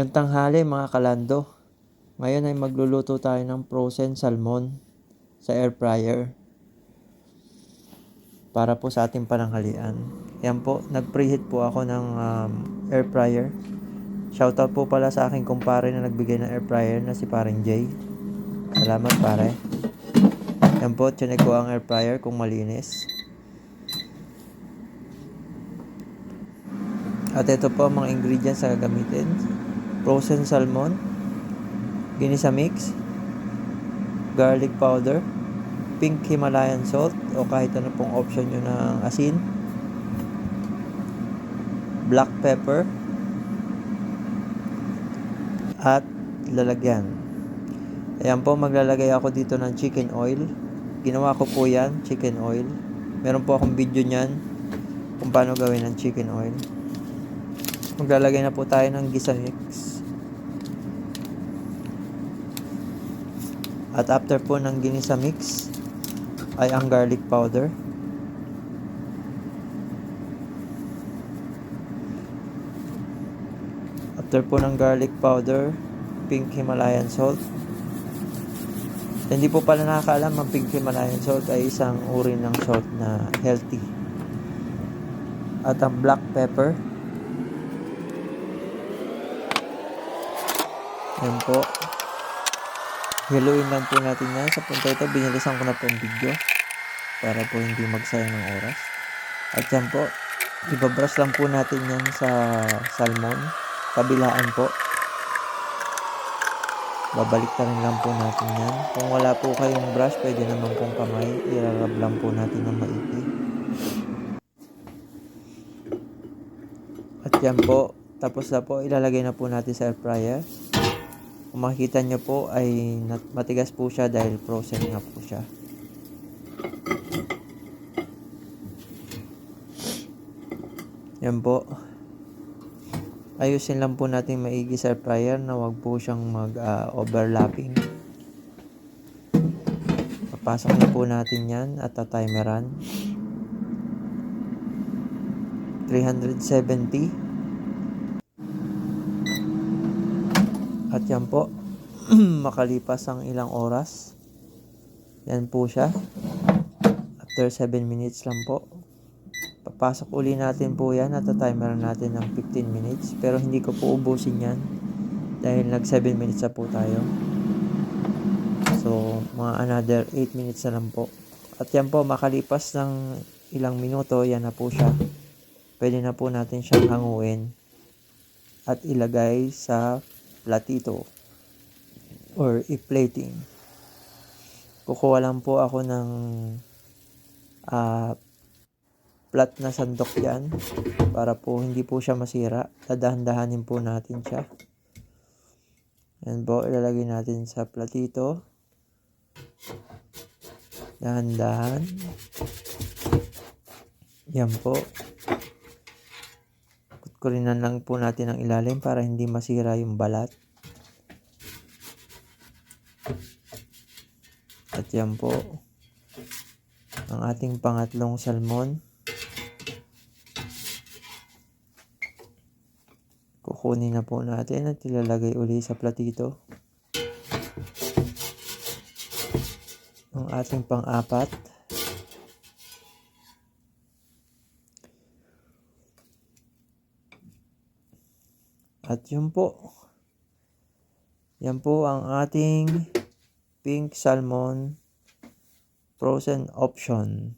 Magandang tanghali mga kalando. Ngayon ay magluluto tayo ng frozen salmon sa air fryer para po sa ating pananghalian. Yan po, nag-preheat po ako ng air fryer. Shoutout po pala sa aking kumpare na nagbigay ng air fryer na si paring Jay. Salamat pare. Yan po, tiyanig ko ang air fryer kung malinis. At ito po ang mga ingredients na gagamitin. Frozen salmon, ginisa mix, garlic powder, pink Himalayan salt o kahit ano pong option nyo ng asin, black pepper, at lalagyan. Ayan po, maglalagay ako dito ng chicken oil. Ginawa ko po yan, chicken oil. Meron po akong video nyan kung paano gawin ng chicken oil. Maglalagay na po tayo ng gisa mix. At after po ng ginisa mix ay ang garlic powder. After po ng garlic powder, pink Himalayan salt. Hindi po pala nakakaalam, ang pink Himalayan salt ay isang uri ng salt na healthy. At ang black pepper. Yan po. Hiluin lang po natin yan. Sa punta ito, binilisan ko na po ang video para po hindi magsayang ng oras. At yan po, ibabrush lang po natin yan sa salmon. Kabilaan po. Babalik na rin lang po natin yan. Kung wala po kayong brush, pwede naman pong kamay. Irarab lang po natin ng maigi. At yan po, tapos na po, ilalagay na po natin sa air fryer. Kung makikita nyo po ay matigas po siya dahil frozen nga po siya. Yan po. Ayusin lang po natin maigi sa air fryer na wag po siyang mag-overlapping. Papasok na po natin yan at timeran. 370. At yan po, makalipas ang ilang oras, yan po siya. After 7 minutes lang po, papasok uli natin po yan at timer natin ng 15 minutes. Pero hindi ko po ubusin yan dahil nag 7 minutes na po tayo. So, mga another 8 minutes na lang po. At yan po, makalipas ng ilang minuto, yan na po siya. Pwede na po natin siyang hanguin at ilagay sa platito or i-plating. Kukuha lang po ako ng flat na sandok yan para po hindi po siya masira. Dadahan-dahanin po natin siya. Yan po, ilalagay natin sa platito. Dahan-dahan. Yan po. Kutkurinan lang po natin ang ilalim para hindi masira yung balat. At yan po ang ating pangatlong salmon. Kukunin na po natin at ilalagay uli sa platito. Ang ating pang-apat. At yun po. Yan po ang ating pink salmon frozen option.